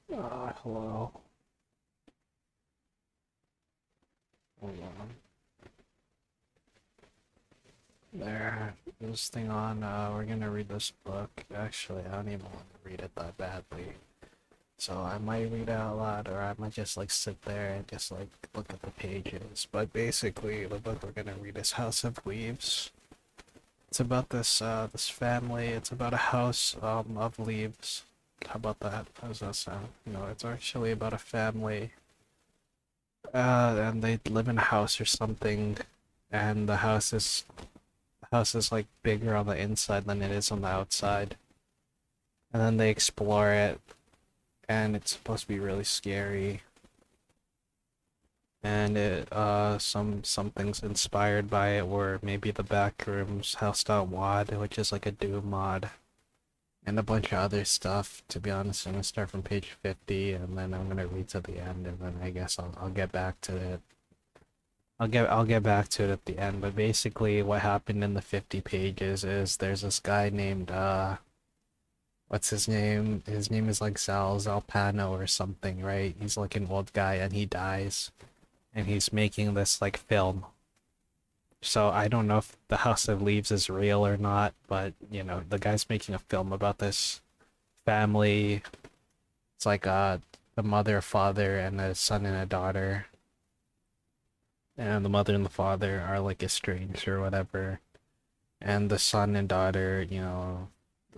Hello. Hold on. There. This thing on. We're gonna read this book. Actually, I don't even want to read it that badly. So I might read it out loud, or I might just like sit there and just like look at the pages. But basically, the book we're gonna read is House of Leaves. It's about this family. It's about a house of leaves. How about that? How does that sound? It's actually about a family. And they live in a house or something, and the house is like bigger on the inside than it is on the outside. And then they explore it, and it's supposed to be really scary. And some things inspired by it were maybe the Backrooms House.wad, which is like a Doom mod, and a bunch of other stuff. To be honest, I'm gonna start from page 50, and then I'm gonna read to the end, and then I guess I'll get back to it. I'll get back to it at the end, but basically what happened in the 50 pages is there's this guy named what's his name? His name is like Zalpano or something, right? He's like an old guy and he dies and he's making this like film. So I don't know if the House of Leaves is real or not, but the guy's making a film about this family. It's like the mother, father, and a son and a daughter. And the mother and the father are like estranged or whatever. And the son and daughter,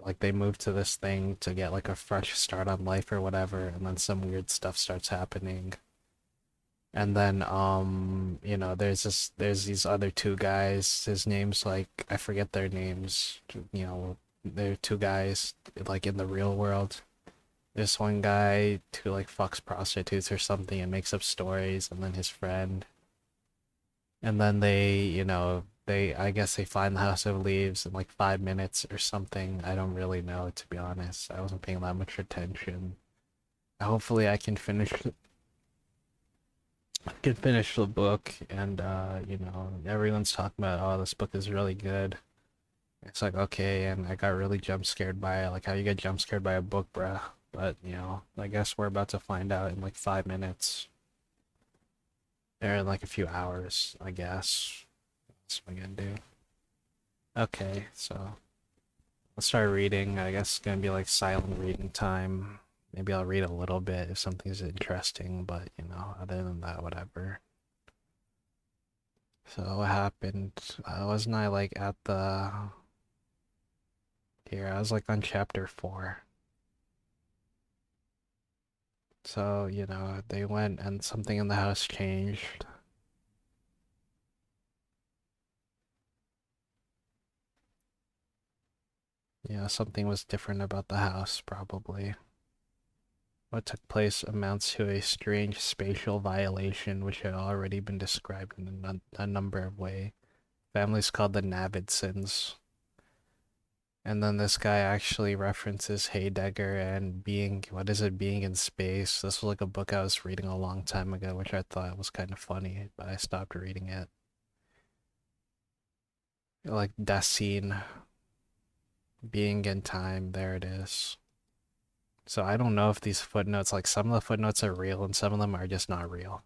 like they move to this thing to get like a fresh start on life or whatever, and then some weird stuff starts happening. And then there's these other two guys. His name's like I forget their names. They're two guys like in the real world. There's one guy who like fucks prostitutes or something and makes up stories, and then his friend. And then I guess they find the House of Leaves in like 5 minutes or something. I don't really know, to be honest. I wasn't paying that much attention. Hopefully I can finish the book, and everyone's talking about, oh, this book is really good. It's like, okay, and I got really jump scared by it. Like how you get jump scared by a book, bruh. But I guess we're about to find out in like 5 minutes. Or in like a few hours, I guess. That's what I'm gonna do. Okay, so let's start reading. I guess it's gonna be like silent reading time. Maybe I'll read a little bit if something's interesting, but other than that, whatever. So what happened? Wasn't I like at the here? I was like on chapter 4. So, they went and something in the house changed. Something was different about the house, probably. What took place amounts to a strange spatial violation which had already been described in a number of ways. Family's called the Navidsons. And then this guy actually references Heidegger and being, what is it, being in space. This was like a book I was reading a long time ago, which I thought was kind of funny, but I stopped reading it. Like Dasein, being in time, there it is. So I don't know if these footnotes, like some of the footnotes are real and some of them are just not real.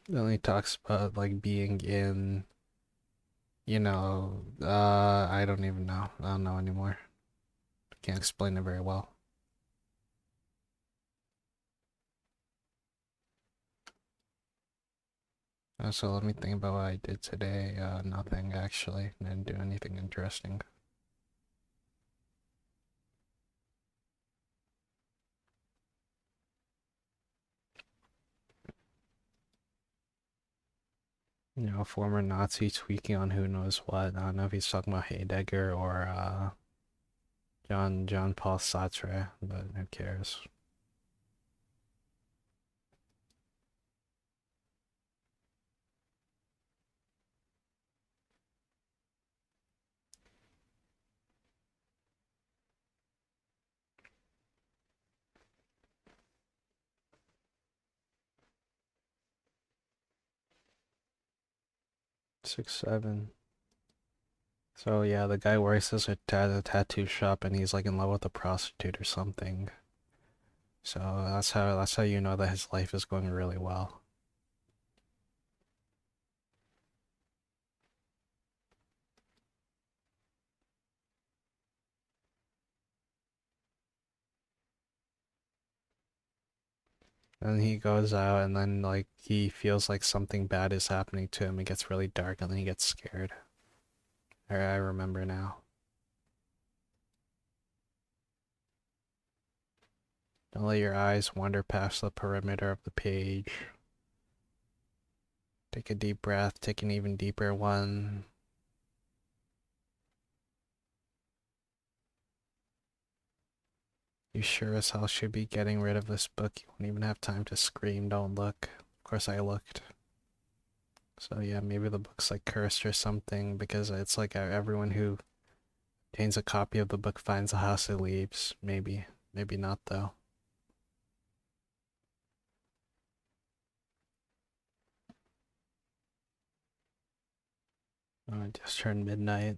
Then he talks about like being in, I don't even know. I don't know anymore. Can't explain it very well. So let me think about what I did today. Nothing actually. I didn't do anything interesting. Former Nazi tweaking on who knows what. I don't know if he's talking about Heidegger or John Paul Sartre, but who cares? 6, 7. So yeah, the guy works as a tattoo shop and he's like in love with a prostitute or something. So that's how you know that his life is going really well. And he goes out and then like he feels like something bad is happening to him. It gets really dark and then he gets scared. I remember now. Don't let your eyes wander past the perimeter of the page. Take a deep breath, take an even deeper one. You sure as hell should be getting rid of this book. You won't even have time to scream. Don't look. Of course I looked. So yeah, maybe the book's like cursed or something because it's like everyone who obtains a copy of the book finds the house it leaves. Maybe. Maybe not though. Oh, it just turned midnight.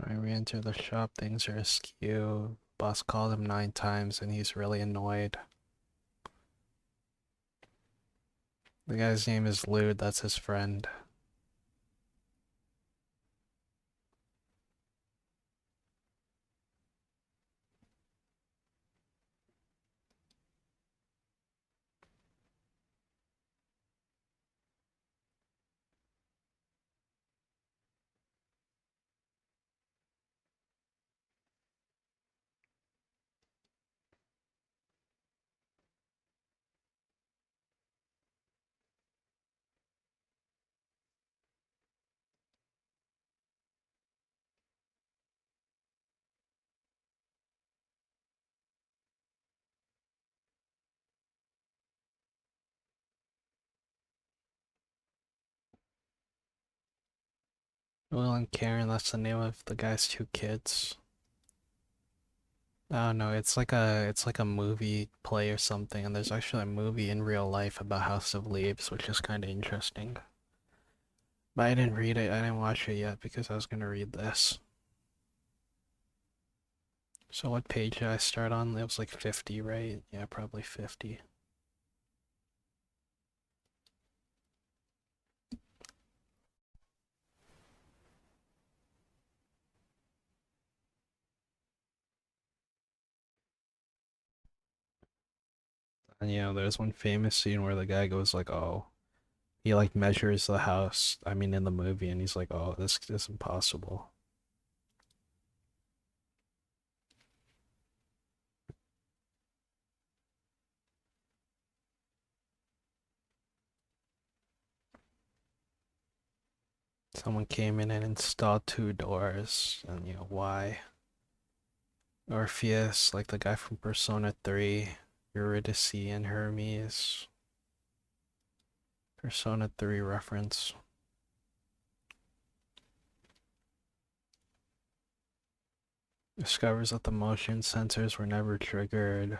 I re-enter the shop, things are askew. Boss called him 9 times and he's really annoyed. The guy's name is Lude, that's his friend. Will and Karen, that's the name of the guy's 2 kids. Oh no, it's like a movie play or something, and there's actually a movie in real life about House of Leaves, which is kind of interesting. But I didn't read it, I didn't watch it yet because I was gonna read this. So what page did I start on? It was like 50, right? Yeah, probably 50. And there's one famous scene where the guy goes like, "Oh," he like measures the house. I mean, in the movie, and he's like, "Oh, this is impossible." Someone came in and installed 2 doors, and why? Orpheus, like the guy from Persona 3, Eurydice and Hermes. Persona 3 reference. Discovers that the motion sensors were never triggered.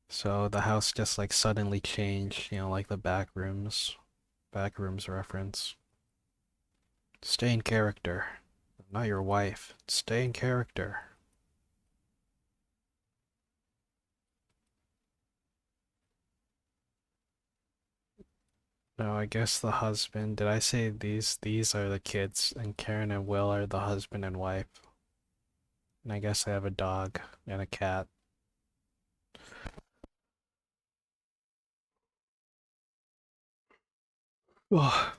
So the house just like suddenly changed, like the back rooms. Back rooms reference. Stay in character. I'm not your wife. Stay in character. No, I guess the husband. Did I say these are the kids and Karen and Will are the husband and wife? And I guess I have a dog and a cat. Oh,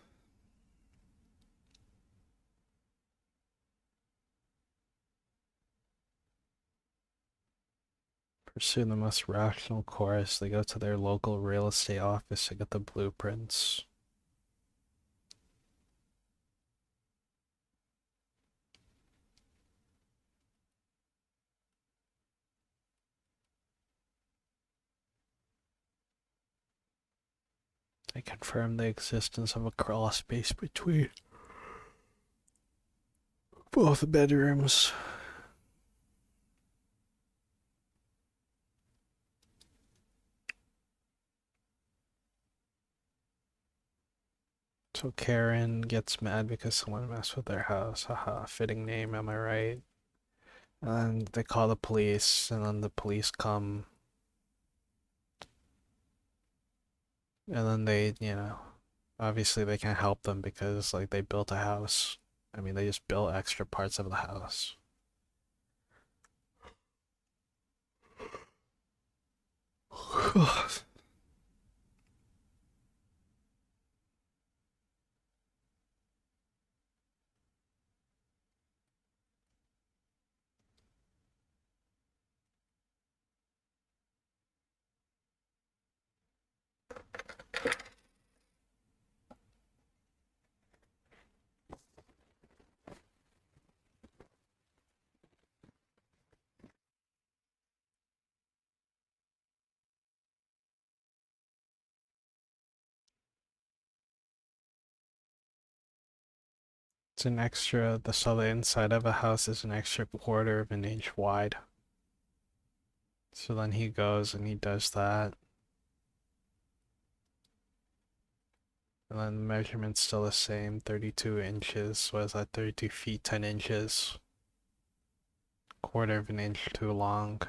pursue the most rational course. They go to their local real estate office to get the blueprints. They confirm the existence of a crawl space between both bedrooms. So Karen gets mad because someone messed with their house. Haha, fitting name, am I right? And they call the police, and then the police come, and then obviously they can't help them because like they built a house. I mean, they just built extra parts of the house. It's an extra, so the inside of a house is an extra quarter of an inch wide. So then he goes and he does that. And then the measurement's still the same, 32 inches. What is that, 32 feet, 10 inches? Quarter of an inch too long.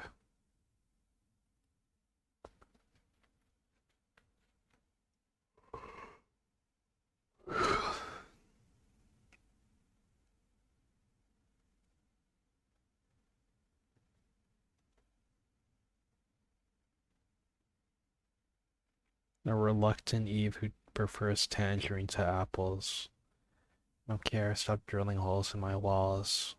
A reluctant Eve who prefers tangerine to apples. Don't care, stop drilling holes in my walls.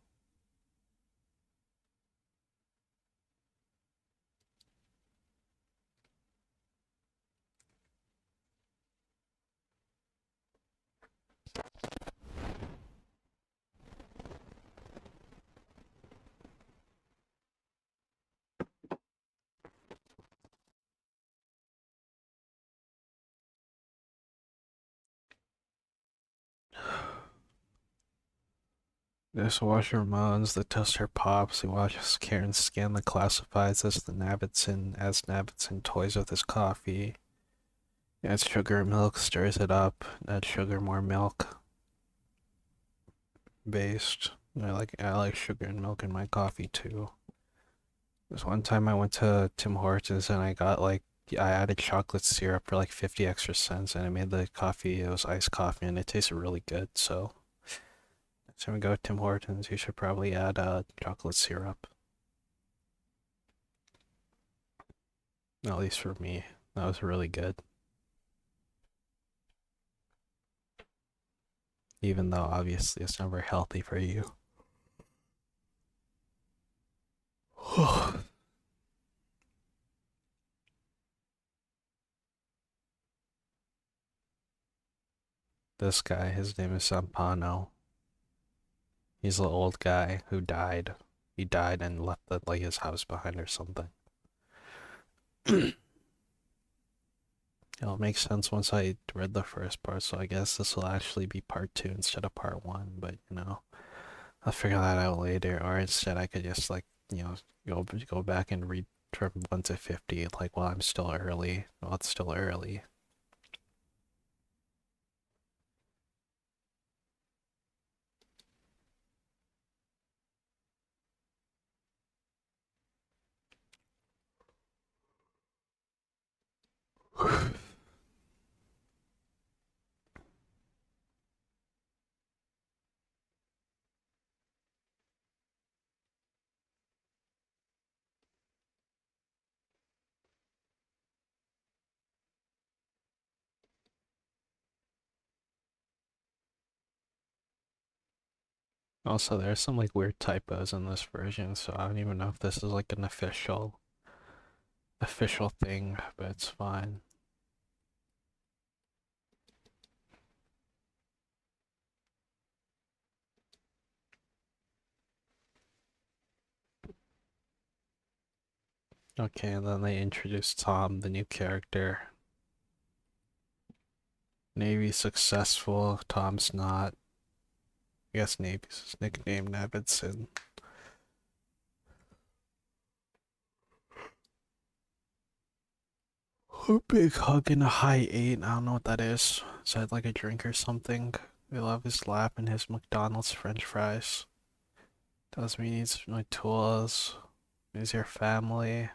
Dishwasher moans, the toaster pops, he watches Karen scan the classifieds as Navidson toys with his coffee. Adds sugar, milk, stirs it up, adds sugar, more milk. Based. I like sugar and milk in my coffee too. This one time I went to Tim Hortons and I added chocolate syrup for like 50 extra cents and it made the coffee, it was iced coffee and it tasted really good. So next time we go to Tim Hortons, you should probably add chocolate syrup. At least for me. That was really good. Even though obviously it's not very healthy for you. This guy, his name is Sampano. He's the old guy who died. He died and left his house behind or something. It'll make sense once I read the first part, so I guess this will actually be part two instead of part one, but I'll figure that out later, or instead I could just go back and read from 1 to 50 like while I'm still early. Well, it's still early. Also, there's some like weird typos in this version, so I don't even know if this is like an official thing, but it's fine. Okay, and then they introduce Tom, the new character. Navy's successful, Tom's not. I guess Navy's his nickname, Navidson. A big hug and a high eight. I don't know what that is. Is that like a drink or something? I love his lap and his McDonald's French fries. Tells me he needs my tools. He's your family.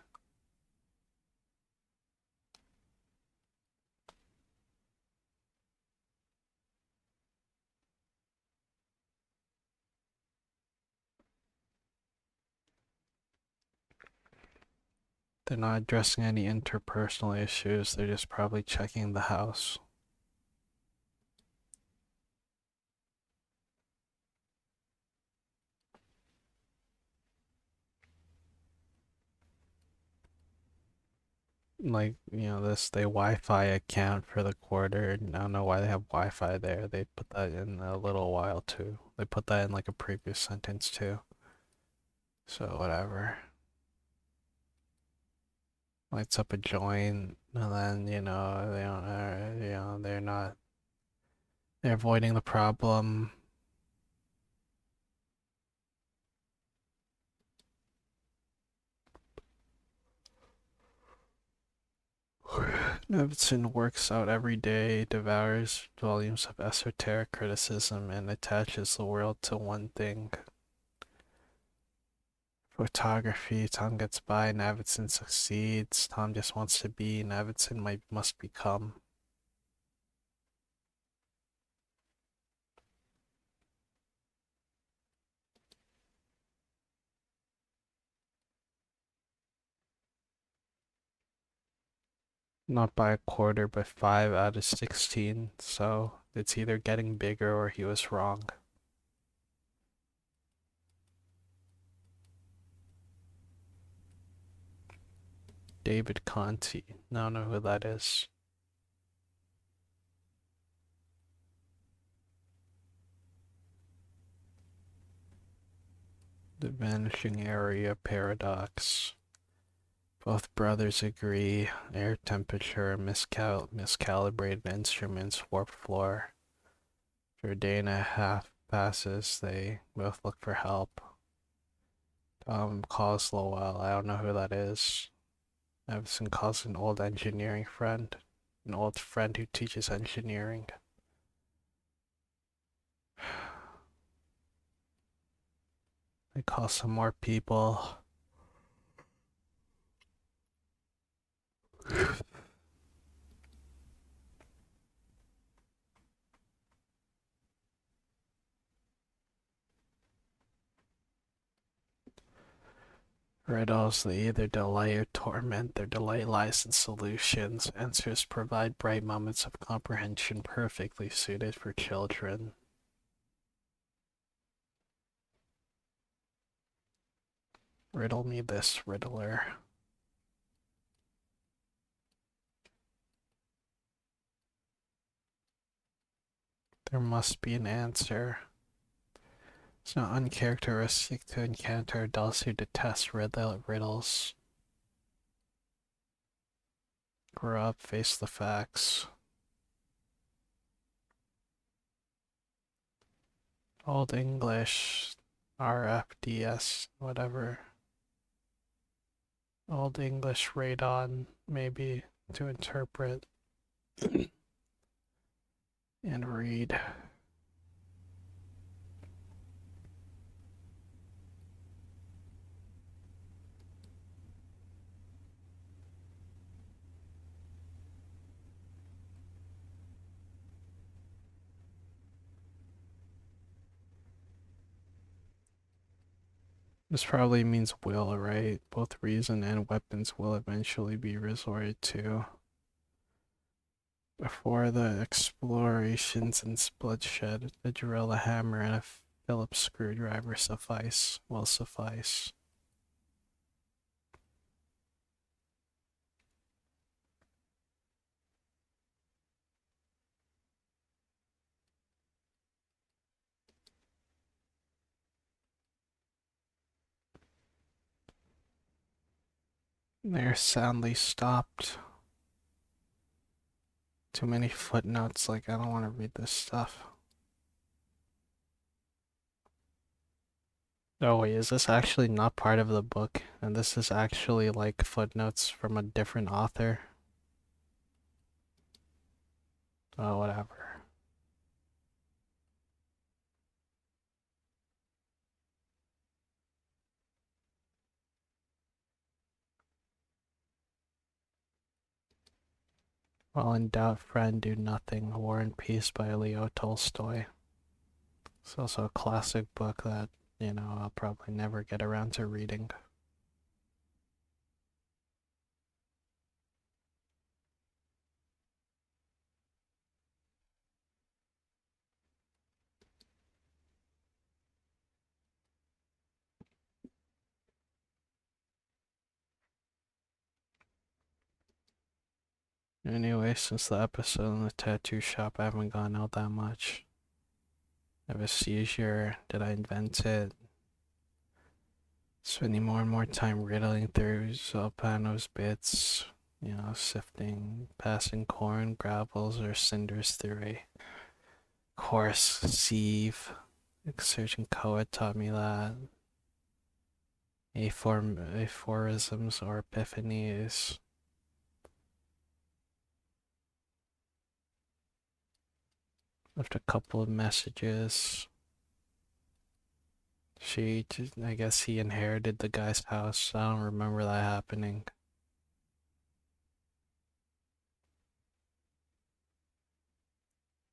They're not addressing any interpersonal issues. They're just probably checking the house. Like, they Wi-Fi account for the quarter. I don't know why they have Wi-Fi there. They put that in a little while too. They put that in like a previous sentence too. So whatever. Lights up a joint, and then they don't, they're not. They're avoiding the problem. Nevinson works out every day, devours volumes of esoteric criticism, and attaches the world to one thing. Photography. Tom gets by, Navidson succeeds. Tom just wants to be, Navidson must become. Not by a quarter, but 5 out of 16. So it's either getting bigger or he was wrong. David Conti. I don't know who that is. The vanishing area paradox. Both brothers agree. Air temperature, miscalibrated instruments, warped floor. After a day and a half passes, they both look for help. Tom calls Lowell. I don't know who that is. Evison calls an old engineering friend. An old friend who teaches engineering. They call some more people. Riddles, they either delay or torment. Their delay lies in solutions. Answers provide bright moments of comprehension perfectly suited for children. Riddle me this, Riddler. There must be an answer. It's not uncharacteristic to encounter adults who detest riddles. Grow up, face the facts. Old English, RFDS, whatever. Old English radon, maybe, to interpret and read. This probably means will, right? Both reason and weapons will eventually be resorted to. Before the explorations and bloodshed, a drill, a hammer, and a Phillips screwdriver will suffice. They're soundly stopped. Too many footnotes, like I don't want to read this stuff. Oh wait, is this actually not part of the book? And this is actually like footnotes from a different author? Oh, whatever. While in doubt, friend, do nothing. War and Peace by Leo Tolstoy. It's also a classic book that, I'll probably never get around to reading. Anyway, since the episode in the tattoo shop, I haven't gone out that much. I have a seizure. Did I invent it? Spending more and more time riddling through Zolpano's bits, sifting, passing corn, gravels, or cinders through a coarse sieve. Searching Koa taught me that. Aphorisms or epiphanies. Left a couple of messages. I guess he inherited the guy's house. I don't remember that happening.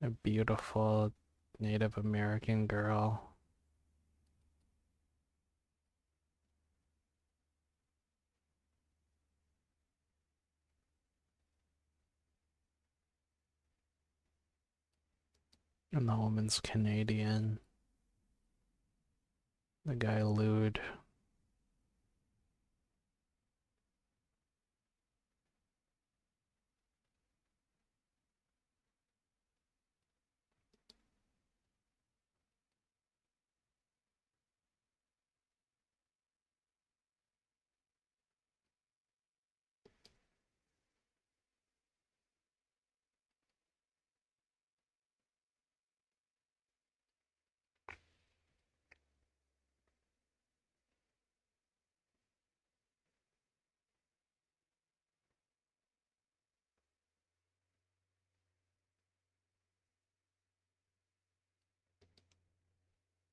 A beautiful Native American girl. And the woman's Canadian. The guy lewd.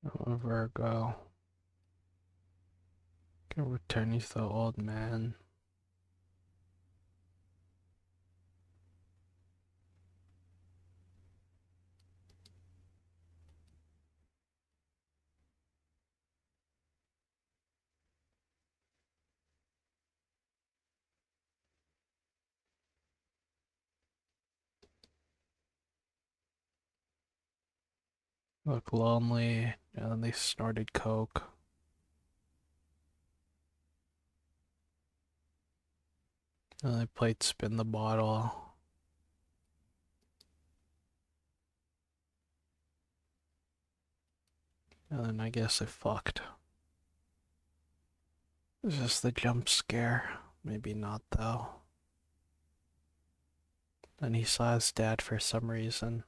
A Virgo. Can return you to the old man. Look lonely. And then they snorted coke. And they played spin the bottle. And then I guess they fucked. It's just the jump scare. Maybe not though. Then he saw his dad for some reason.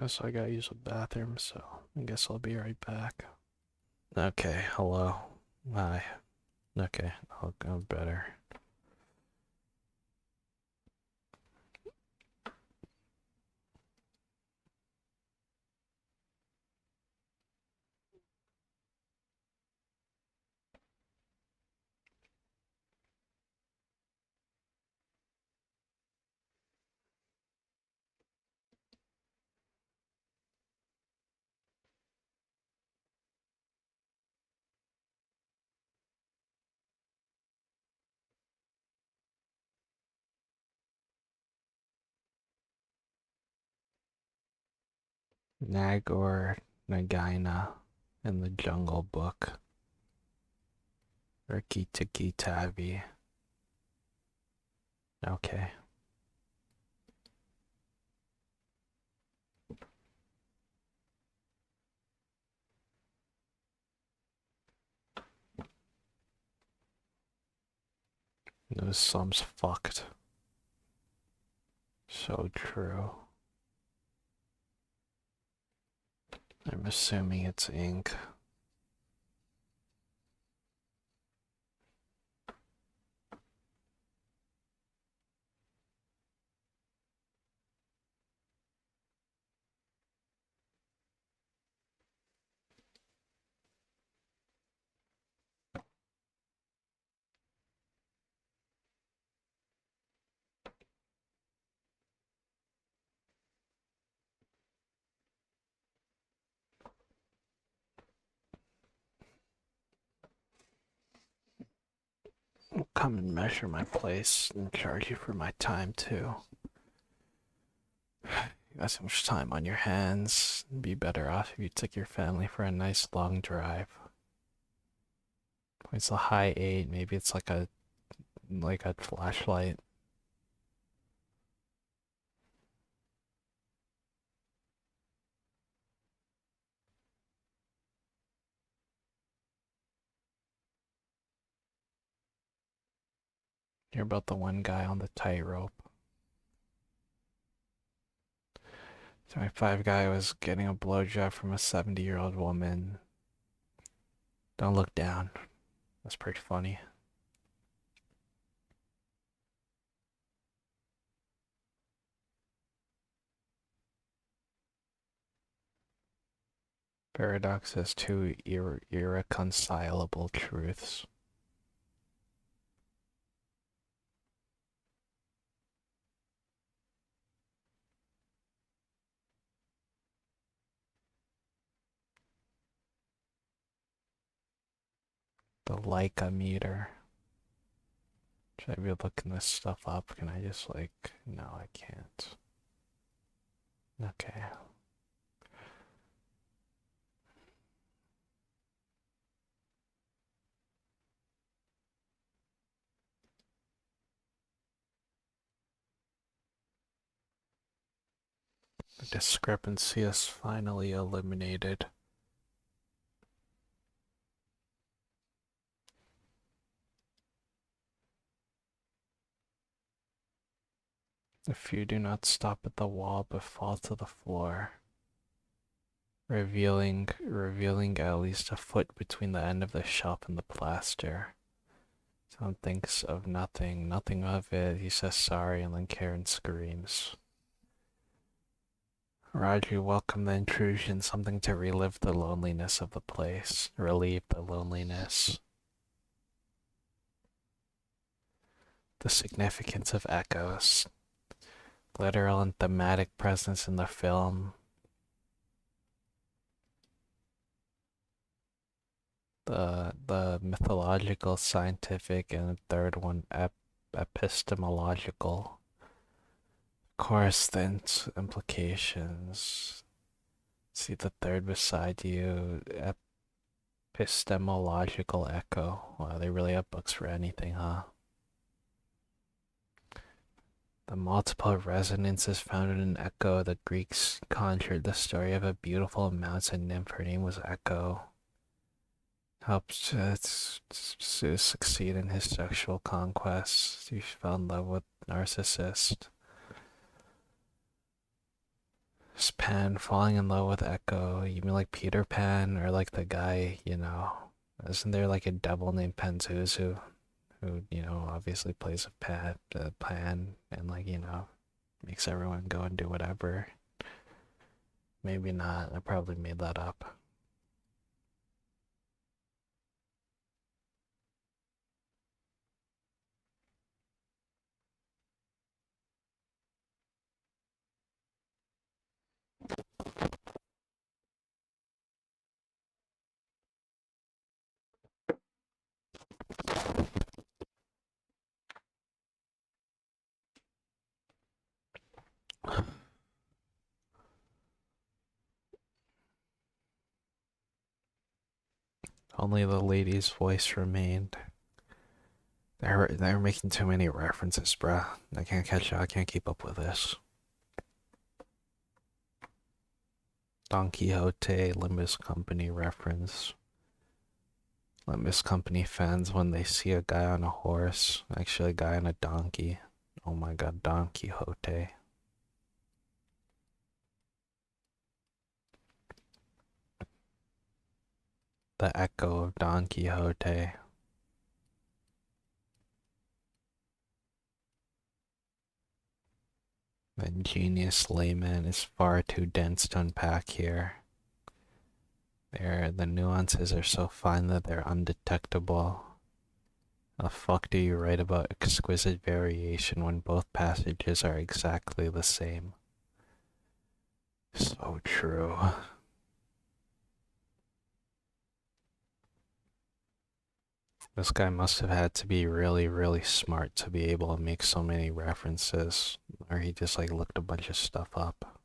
So I gotta use the bathroom, so I guess I'll be right back. Okay, hello. Hi. Okay, I'll go better. Nagor Nagaina in the Jungle Book. Rikki Tikki Tavi. Okay. Those sums fucked. So true. I'm assuming it's ink. Come and measure my place and charge you for my time too. You got so much time on your hands. It'd be better off if you took your family for a nice long drive. It's a high 8, maybe it's like a flashlight. You're about the one guy on the tightrope. 25 guy was getting a blowjob from a 70-year-old woman. Don't look down. That's pretty funny. Paradox has two irreconcilable truths. The Leica meter. Should I be looking this stuff up? Can I just no, I can't. Okay. The discrepancy is finally eliminated. If you do not stop at the wall but fall to the floor, revealing at least a foot between the end of the shelf and the plaster. Tom thinks of nothing of it. He says sorry, and then Karen screams. Roger welcomed the intrusion, something to relive the loneliness of the place, relieve the loneliness. The significance of echoes, literal and thematic presence in the film. The mythological, scientific, and the third one epistemological. Of course, the implications. See the third beside you, epistemological echo. Wow, they really have books for anything, huh? The multiple resonances found in an echo. The Greeks conjured the story of a beautiful mountain nymph. Her name was Echo. Helps to succeed in his sexual conquest. He fell in love with Narcissus. Pan falling in love with Echo. You mean like Peter Pan or like the guy, Isn't there like a devil named Penzuzu who, obviously plays a plan and like, makes everyone go and do whatever? Maybe not. I probably made that up. Only the lady's voice remained. They're making too many references, bruh. I can't catch up. I can't keep up with this. Don Quixote, Limbus Company reference. Limbus Company fans when they see a guy on a horse, actually a guy on a donkey. Oh my god, Don Quixote. The echo of Don Quixote. The ingenious layman is far too dense to unpack here. The nuances are so fine that they're undetectable. The fuck do you write about exquisite variation when both passages are exactly the same? So true. This guy must have had to be really, really smart to be able to make so many references, or he just like looked a bunch of stuff up.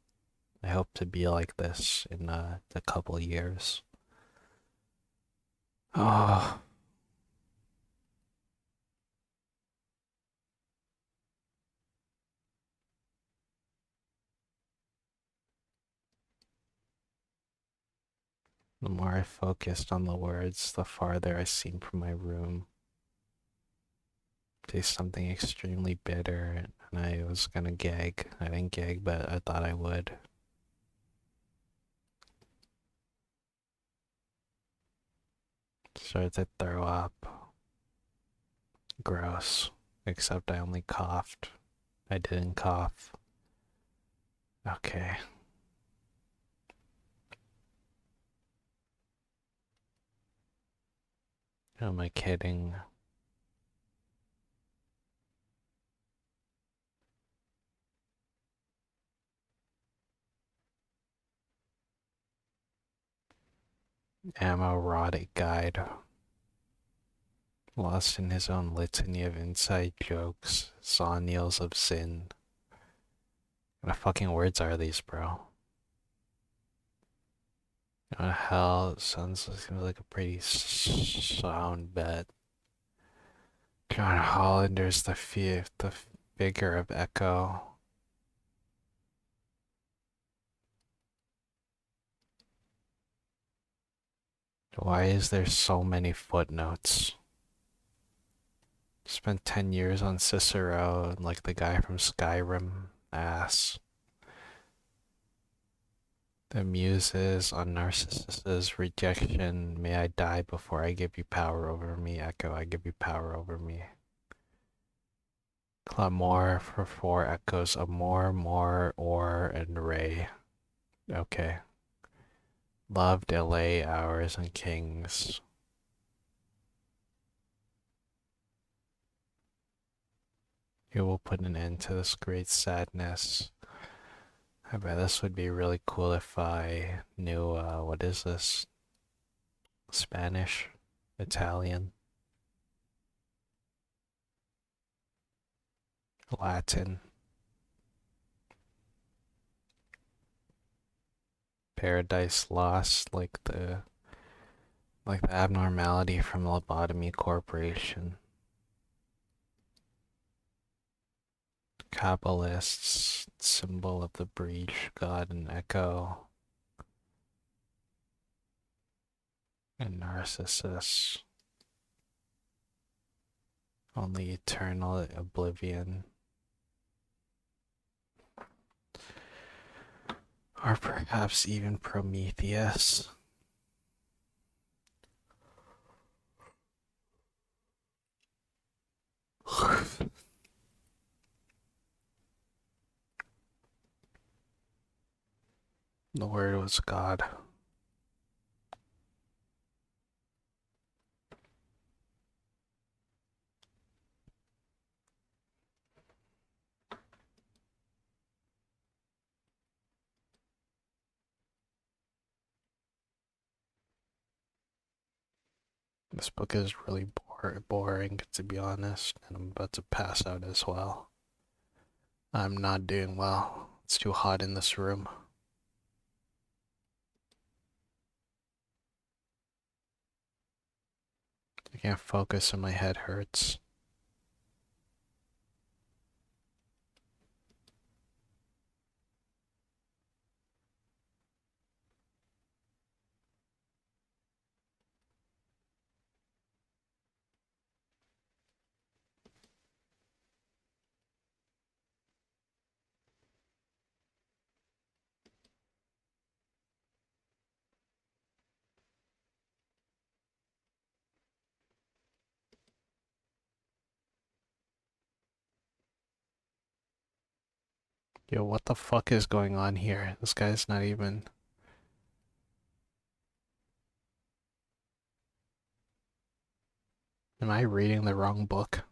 I hope to be like this in a couple years. Oh, the more I focused on the words, the farther I seemed from my room. Taste something extremely bitter, and I was gonna gag. I didn't gag, but I thought I would. Started to throw up. Gross. Except I only coughed. I didn't cough. Okay. Who am I kidding? Amorotic guide. Lost in his own litany of inside jokes, sawnils of sin. What fucking words are these, bro? What the hell? Seems like a pretty sound bet. John Hollander's the figure of Echo. Why is there so many footnotes? Spent 10 years on Cicero and like the guy from Skyrim. Ass. The Muses on Narcissus's rejection. May I die before I give you power over me. Echo, I give you power over me. Clamor for 4 echoes. Amor, more, or, and ray. Okay. Love, delay, hours, and kings. You will put an end to this great sadness. I bet this would be really cool if I knew, what is this? Spanish? Italian? Latin? Paradise Lost, like the abnormality from Lobotomy Corporation. Kabbalists, symbol of the breach, God and Echo. And Narcissus. Only eternal oblivion. Or perhaps even Prometheus. The word was God. This book is really boring, to be honest, and I'm about to pass out as well. I'm not doing well. It's too hot in this room. I can't focus and my head hurts. Yo, what the fuck is going on here? This guy's not even... Am I reading the wrong book?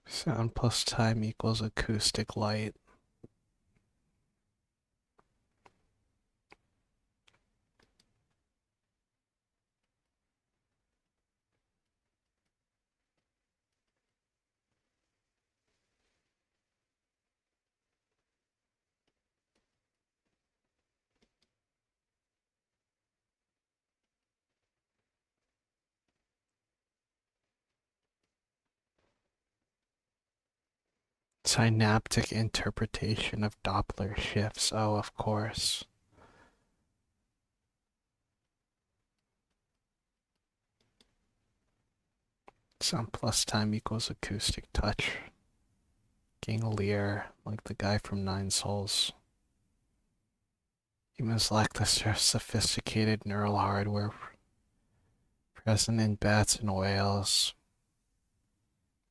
Sound plus time equals acoustic light. Synaptic interpretation of Doppler shifts. Oh, of course. Sound plus time equals acoustic touch. Ganglier, like the guy from Nine Souls. Humans lack the sophisticated neural hardware present in bats and whales.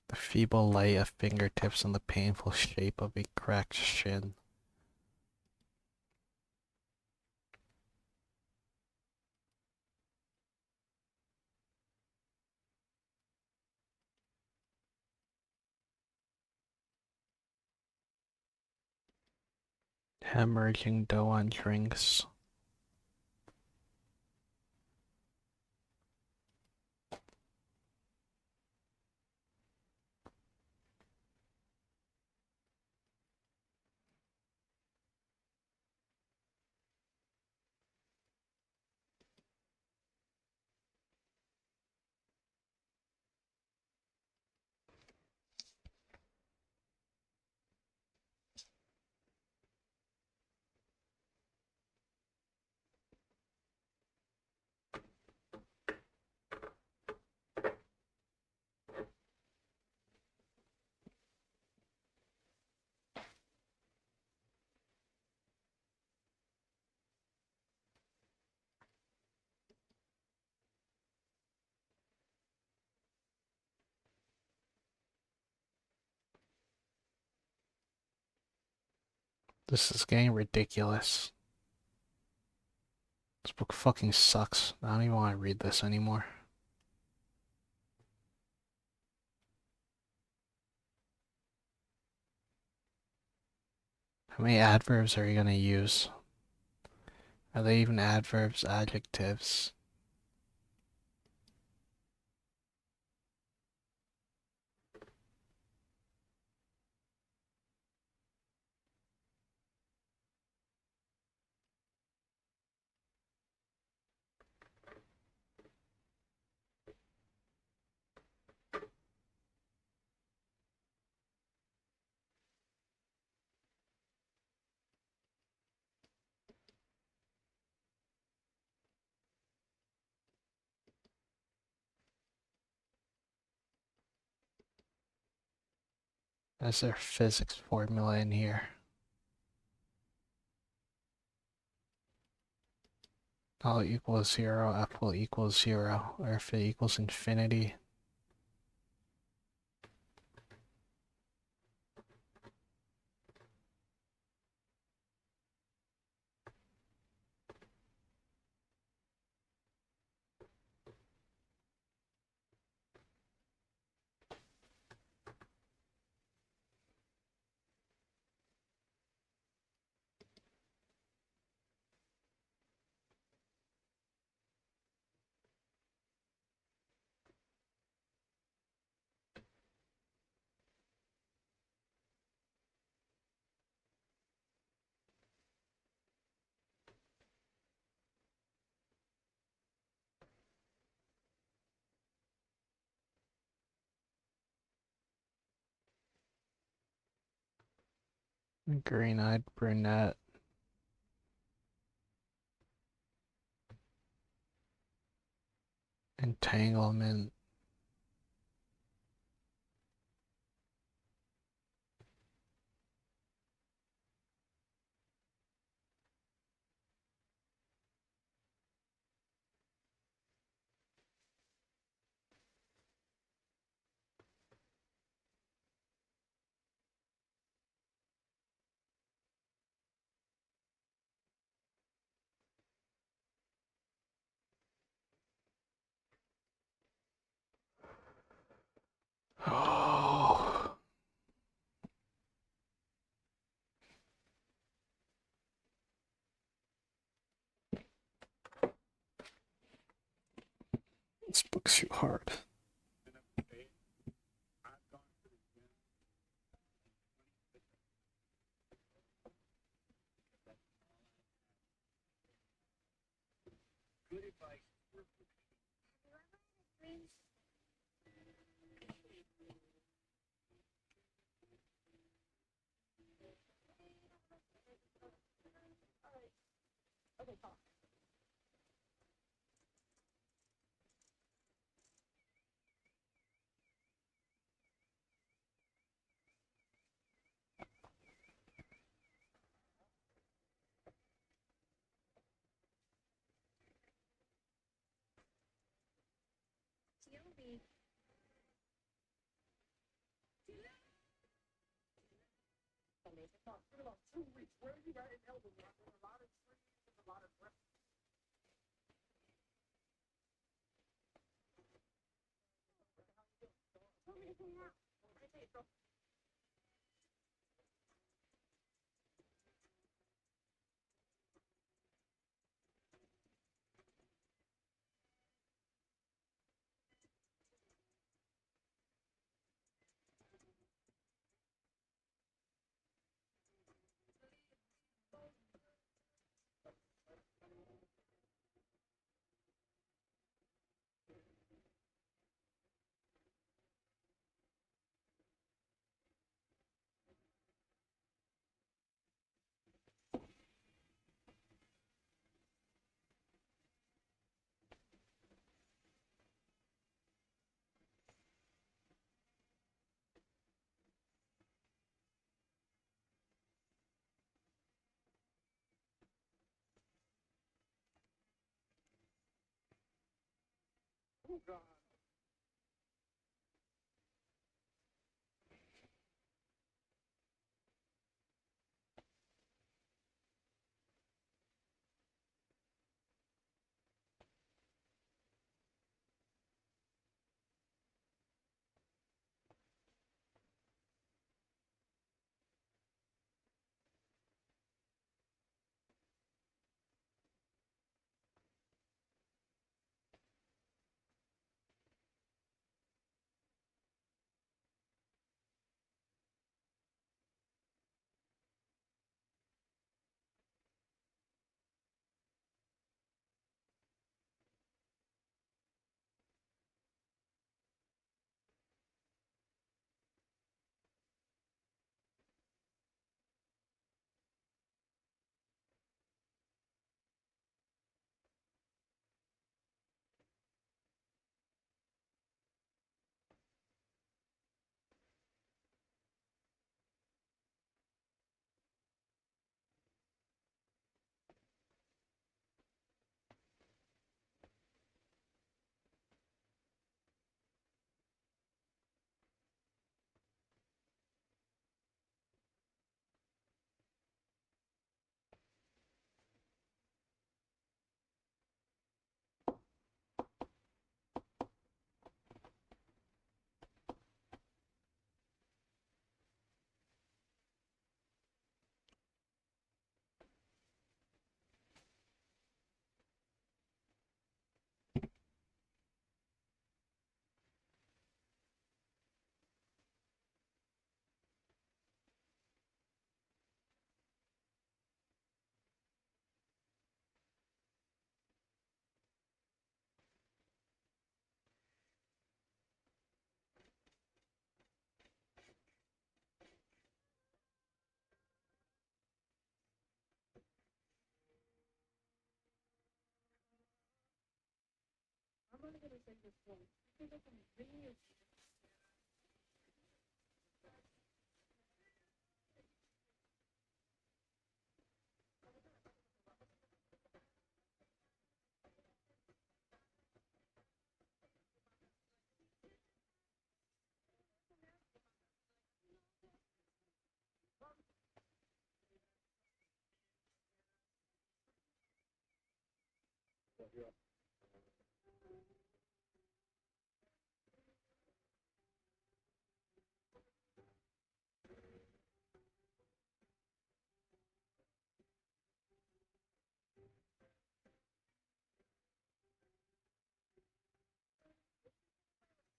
The feeble light of fingertips and the painful shape of a cracked shin. Hemorrhaging dough on drinks. This is getting ridiculous. This book fucking sucks. I don't even want to read this anymore. How many adverbs are you gonna use? Are they even adverbs, adjectives? That's their physics formula in here. All equals 0, F will equal 0, or if it equals infinity. Green-eyed brunette. Entanglement. Oh, this book's too hard.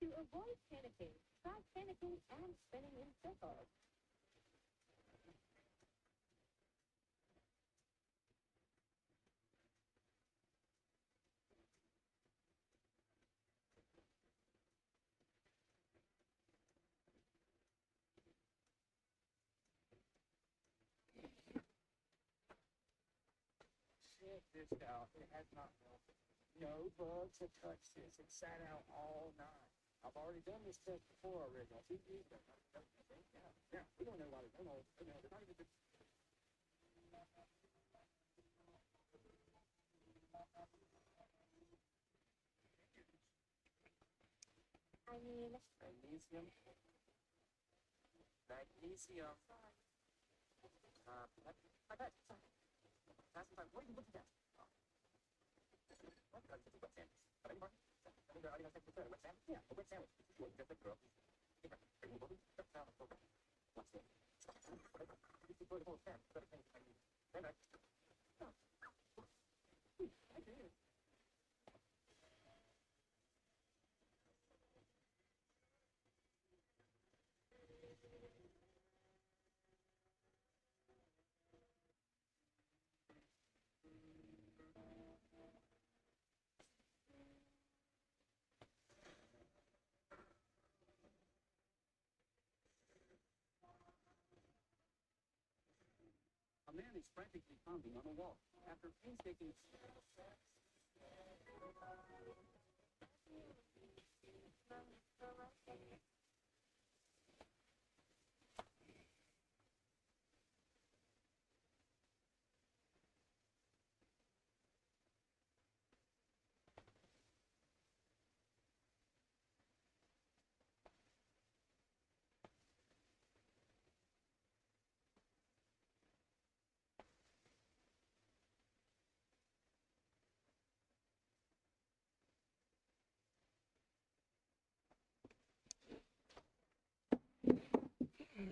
To avoid panicking, try panicking and spinning in circles. Check this out. It has not melted. No bugs have touched this. It sat out all night. I've already done this test before already. I think you know. Yeah. We don't know why they don't know. They're not even good. I mean, Magnesium. Magnesium. I got last time. What are you looking at? What? I just wet sandwich. I mean, I think I said wet sandwich. Yeah, a wet sandwich. Just a girl. What's this? You can put the whole stand. Then I. I did. A man is frantically pounding on a wall after painstaking.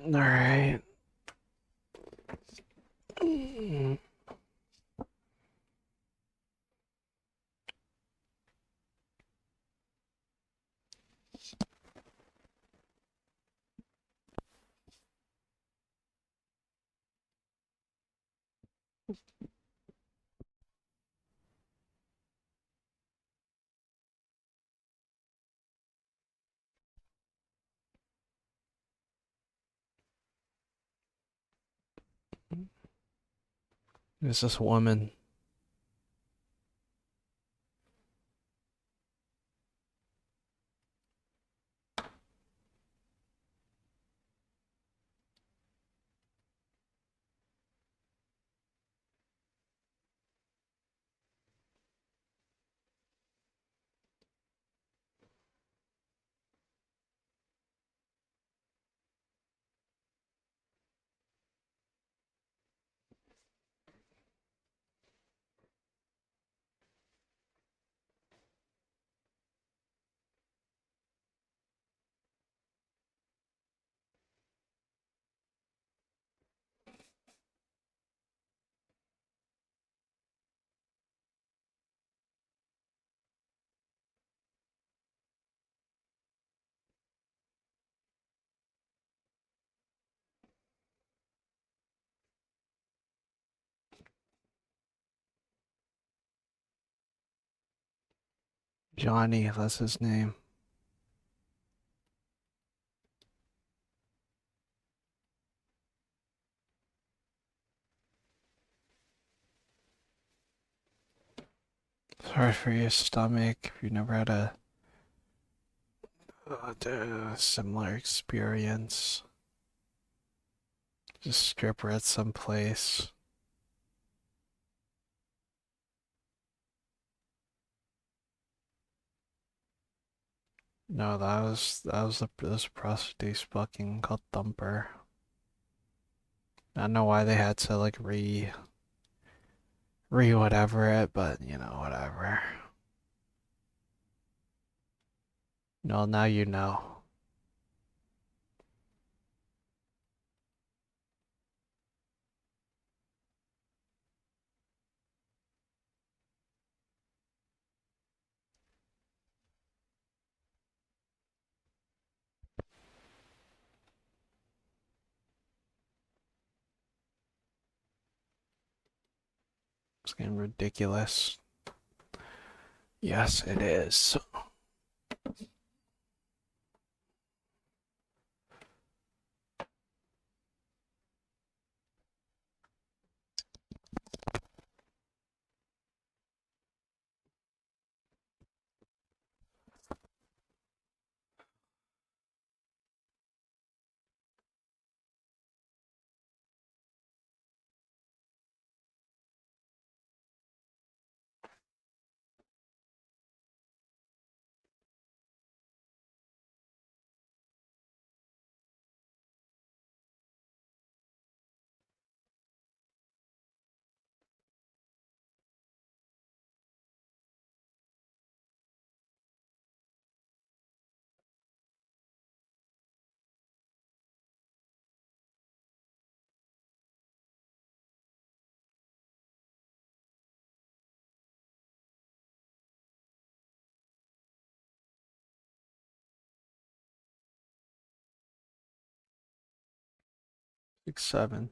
All right. There's this woman. Johnny, that's his name. Sorry for your stomach if you never had a similar experience. Just stripper at some place. No, this prostitute fucking called Thumper. I don't know why they had to like re whatever it, but you know, whatever. No, now you know. It's getting ridiculous. Yes, it is. 6-7.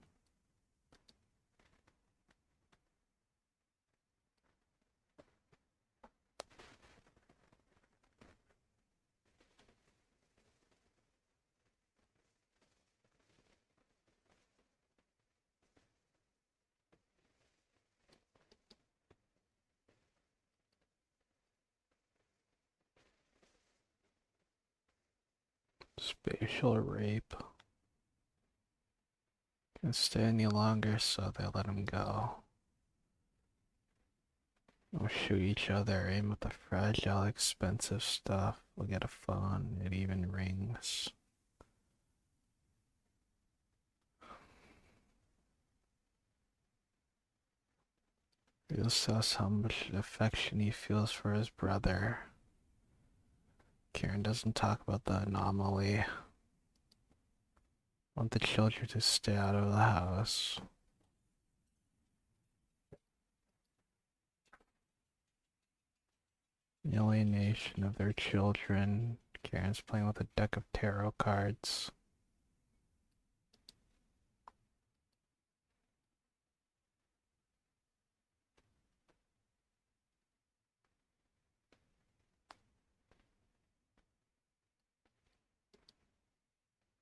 Spatial rape. Can't stay any longer, so they let him go. We'll shoot each other, aim with the fragile, expensive stuff. We'll get a phone, it even rings. He'll says how much affection he feels for his brother. Karen doesn't talk about the anomaly. Want the children to stay out of the house. Alienation of their children. Karen's playing with a deck of tarot cards.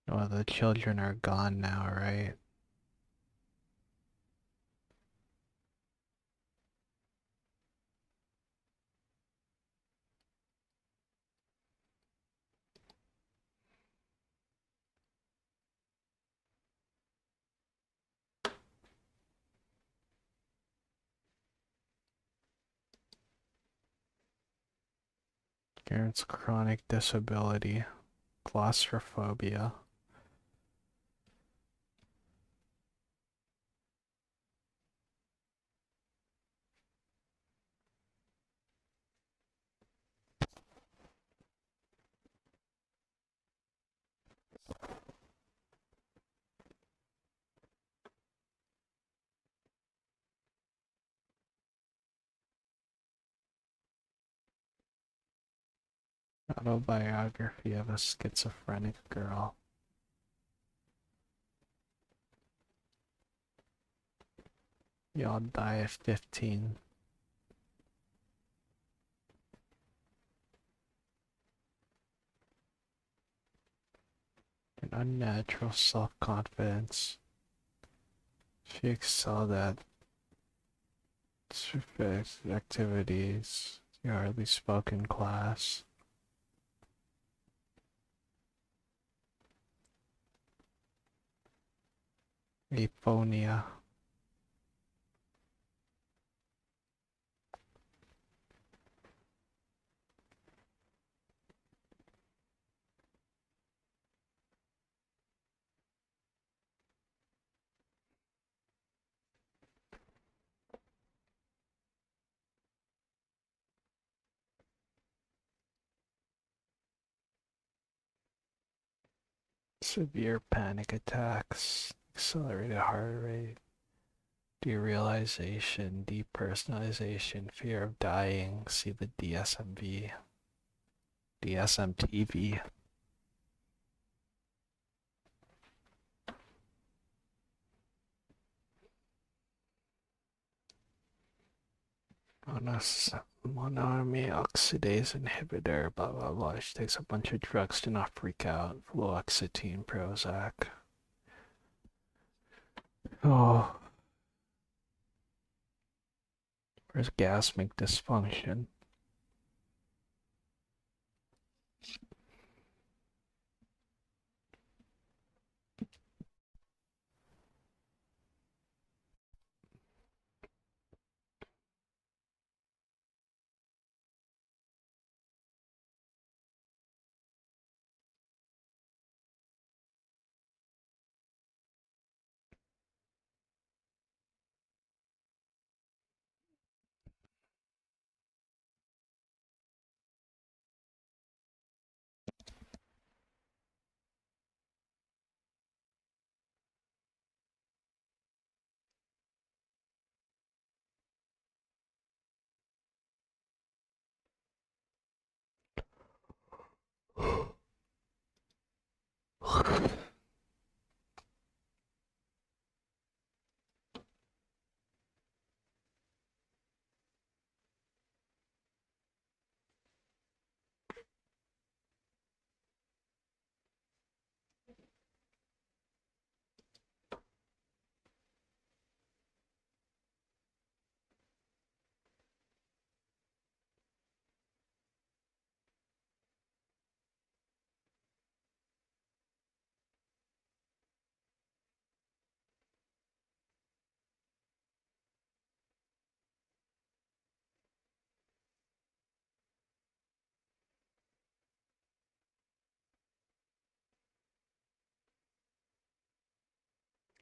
Well, the children are gone now, right? Karen's chronic disability. Claustrophobia. Autobiography of a schizophrenic girl. Y'all die at 15. An unnatural self-confidence. She excelled at activities, the hardly spoken class. Aphonia. Severe panic attacks, accelerated heart rate, derealization, depersonalization, fear of dying. See the DSMV. DSMTV. Monoamine oxidase inhibitor, blah blah blah. She takes a bunch of drugs to not freak out. Fluoxetine, Prozac. Oh, where's gasmic dysfunction?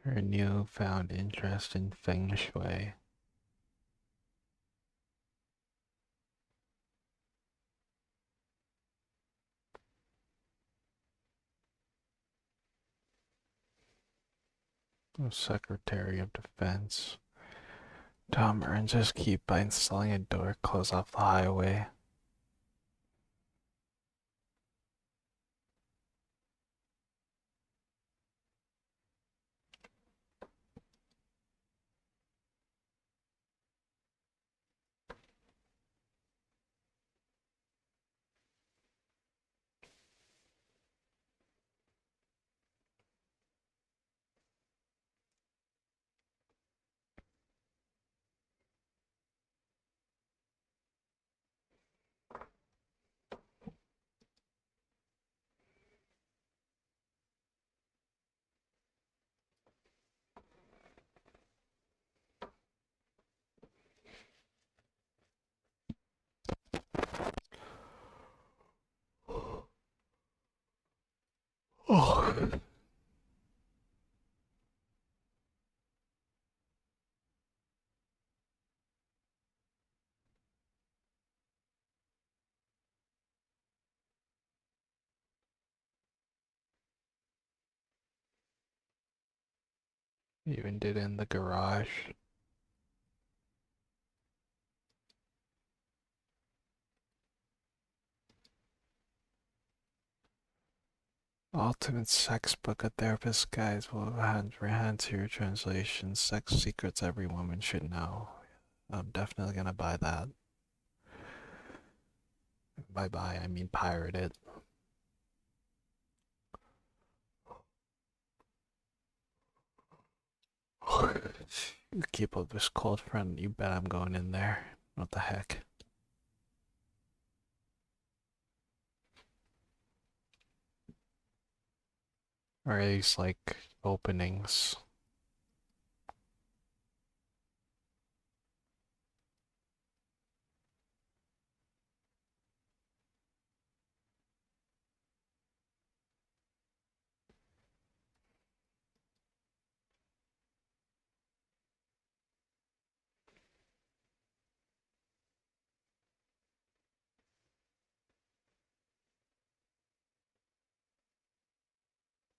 Her newfound interest in feng shui. Secretary of Defense. Tom earns his keep by installing a door close off the highway. Oh. Even did in the garage. Ultimate Sex Book, a therapist's guide will hand to your translation. Sex secrets every woman should know. I'm definitely gonna buy that. By buy, I mean pirate it. You keep up this cold front, you bet I'm going in there. What the heck? Are these like openings?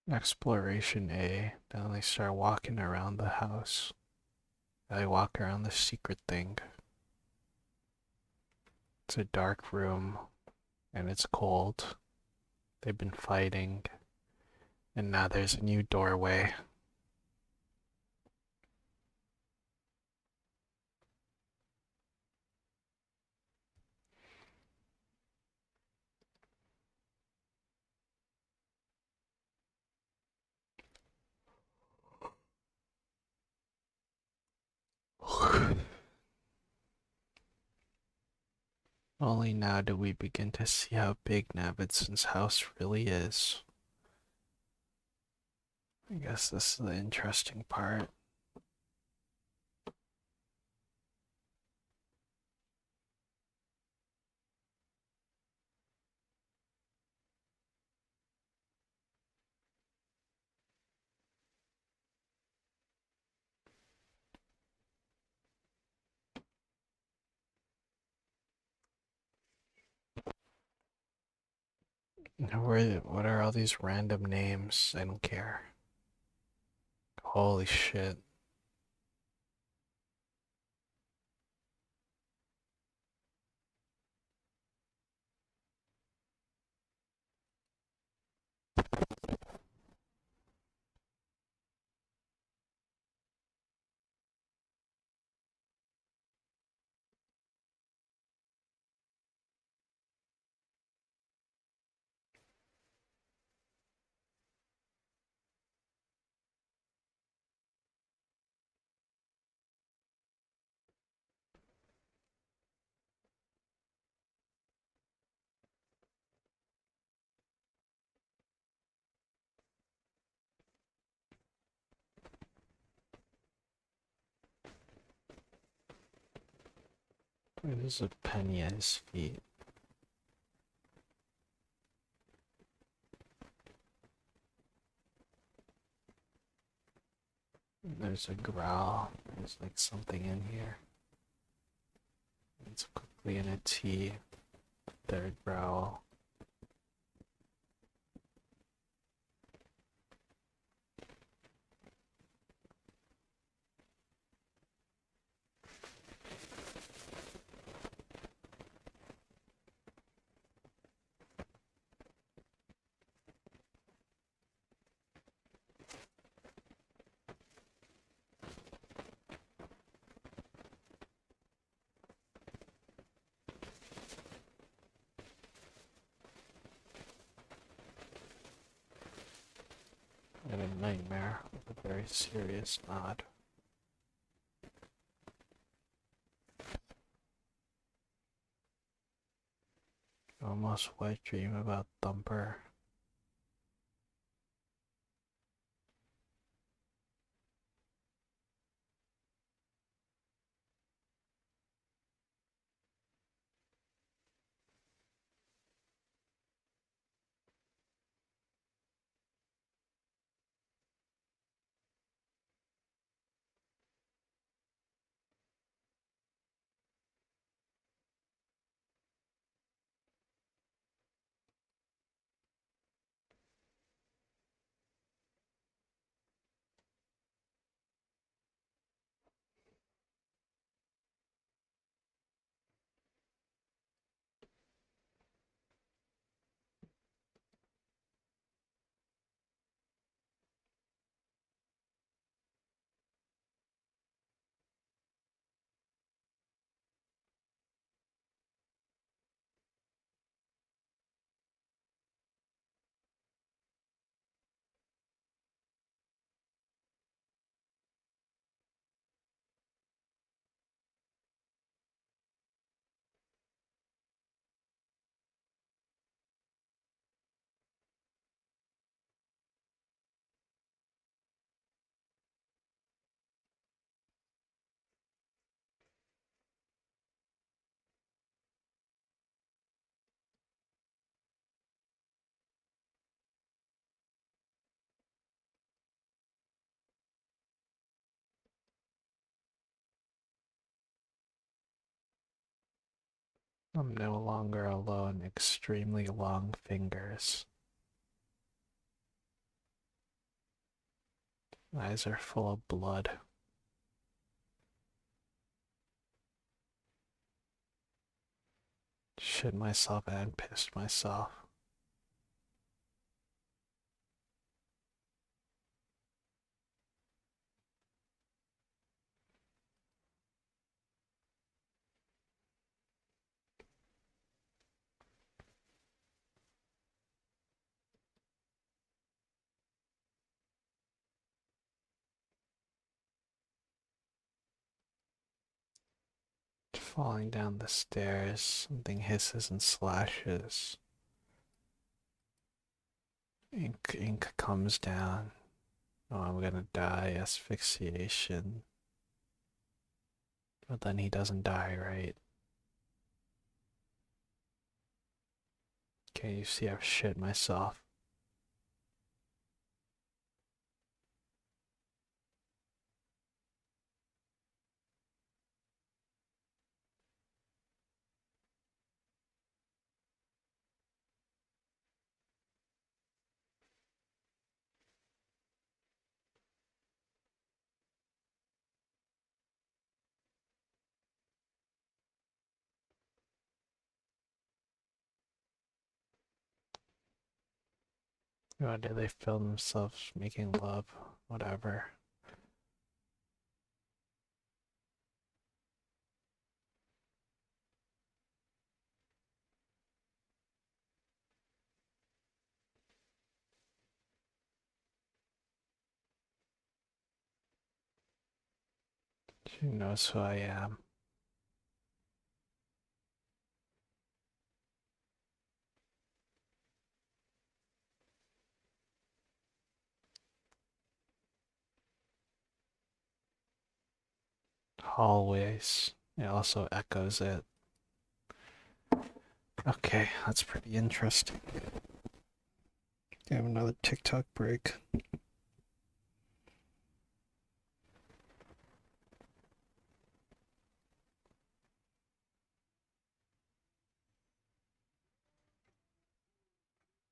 Exploration A. Then they start walking around the house. They walk around the secret thing. It's a dark room and it's cold. They've been fighting. And now there's a new doorway. Only now do we begin to see how big Navidson's house really is. I guess this is the interesting part. What are all these random names? I don't care. Holy shit. There's a penny at his feet. There's a growl. There's like something in here. It's quickly in a T. Third growl. And a nightmare with a very serious nod. Almost wet dream about Thumper. I'm no longer alone. Extremely long fingers. Eyes are full of blood. Shit myself and pissed myself. Falling down the stairs, something hisses and slashes. Ink comes down. Oh, I'm gonna die. Asphyxiation. But then he doesn't die, right? Okay, you see I've shit myself. Or did they film themselves making love? Whatever. She knows who I am. Hallways. It also echoes it. Okay, that's pretty interesting. Have another TikTok break.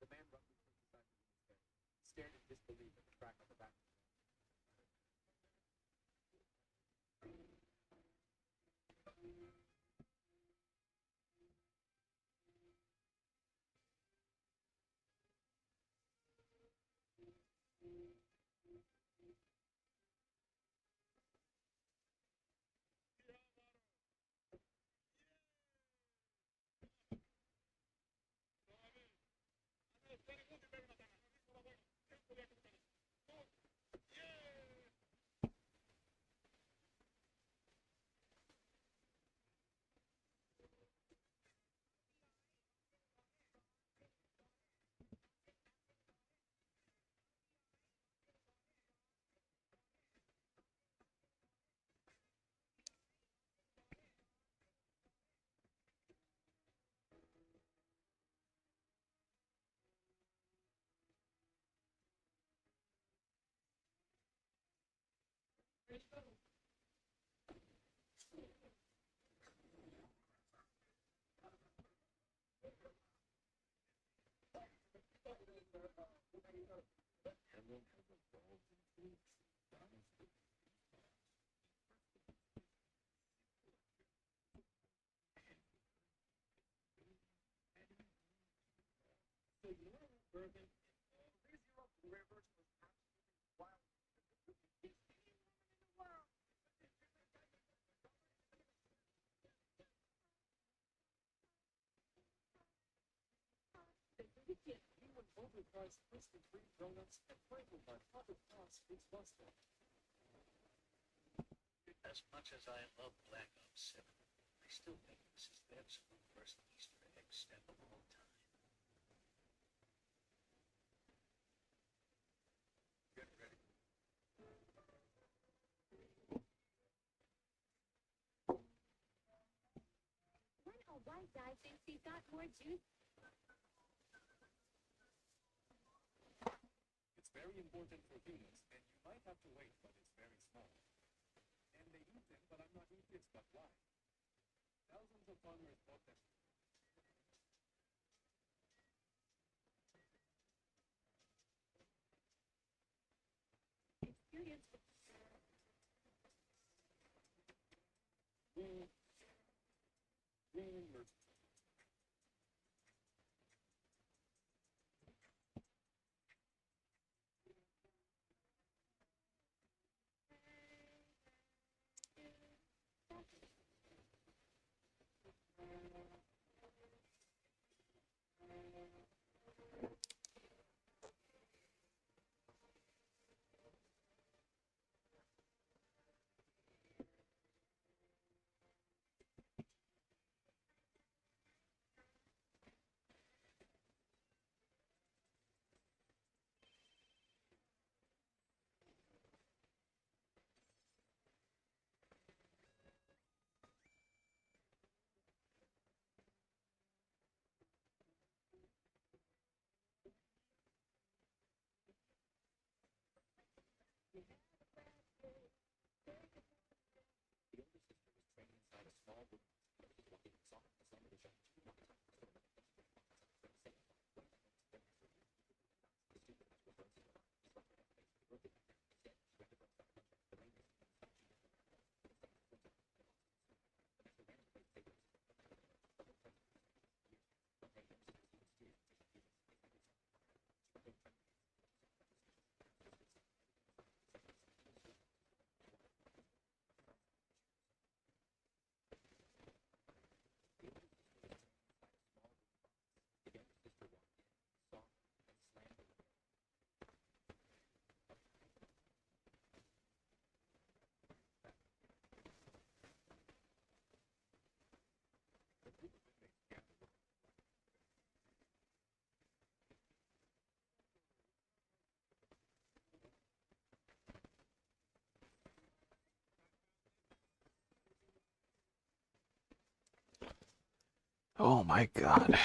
The man roughly took his eyes from his head, stared in disbelief at the crack on the back. He would overprice twisted free donuts and Franklin by Papa Cross Fruits Buster. As much as I love Black Ops 7, I still think this is the absolute worst Easter egg step of all time. Get ready. When a white guy thinks he's got more juice. It's very important for humans, and you might have to wait, but it's very small. And they eat them, but I'm not eat this, but why? Thousands of farmers bought them. January. Oh my god.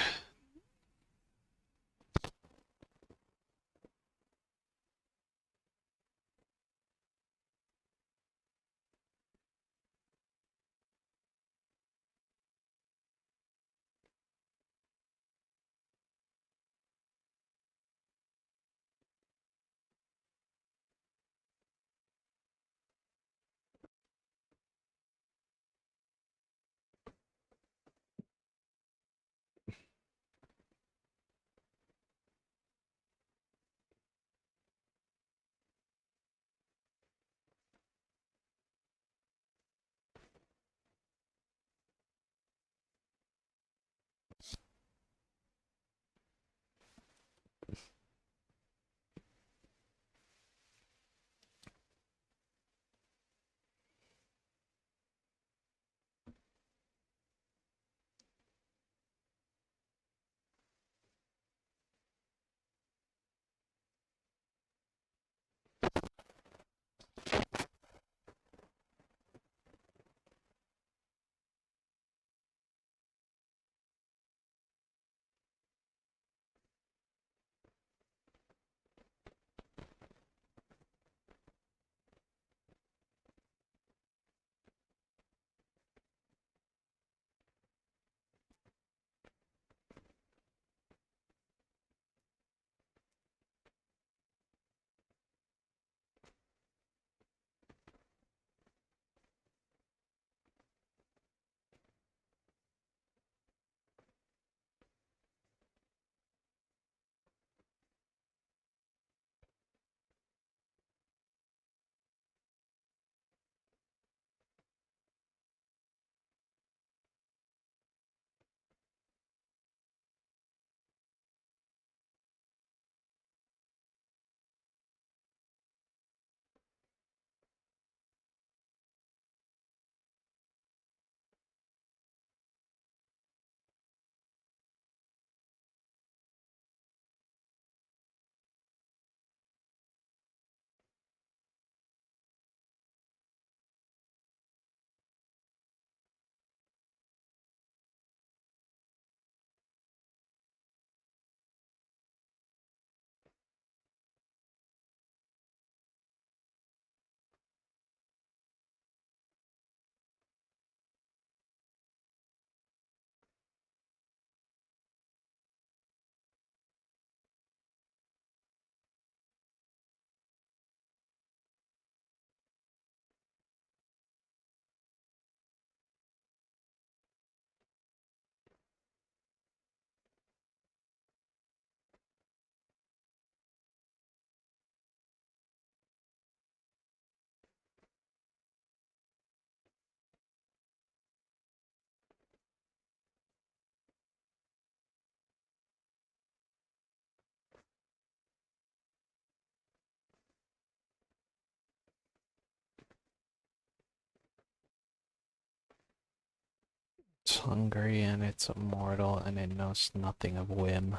It's hungry and it's immortal and it knows nothing of whim.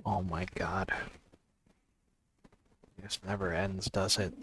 Oh my god. This never ends, does it?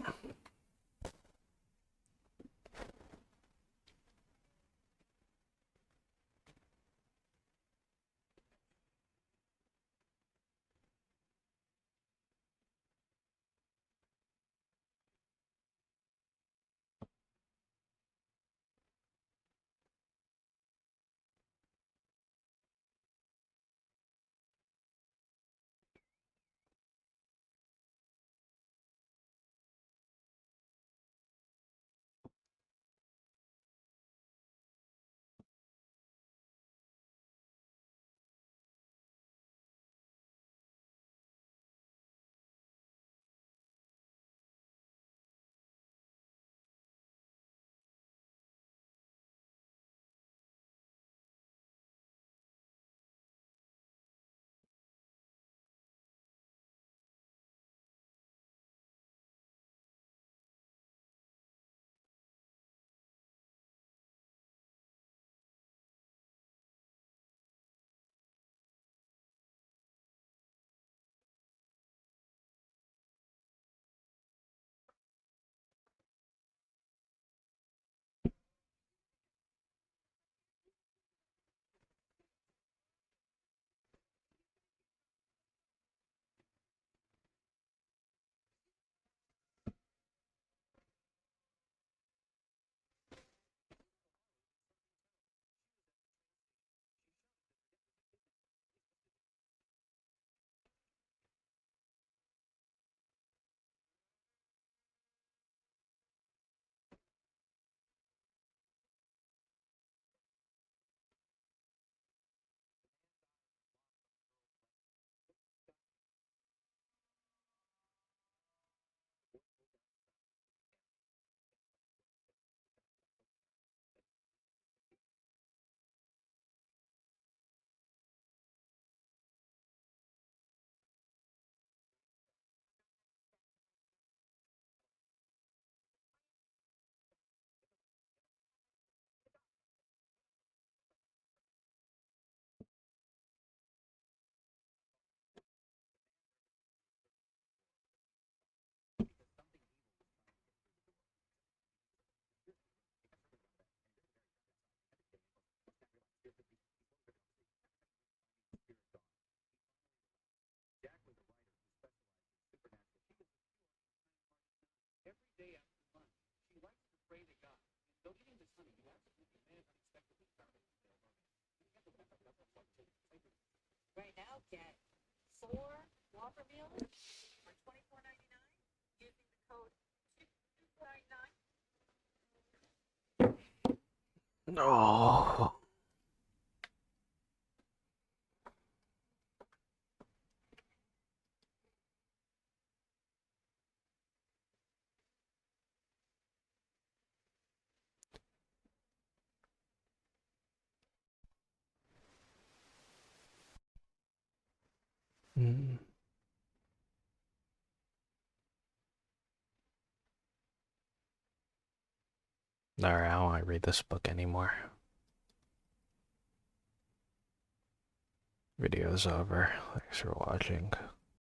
Every day after lunch, she writes to pray to God. Though eating this honey, you absolutely may have unexpectedly found it. Right now, get 4 Whopper meals for $24.99 using the code 2299. No. Mm. Alright, I don't want to read this book anymore. Video's over. Thanks for watching.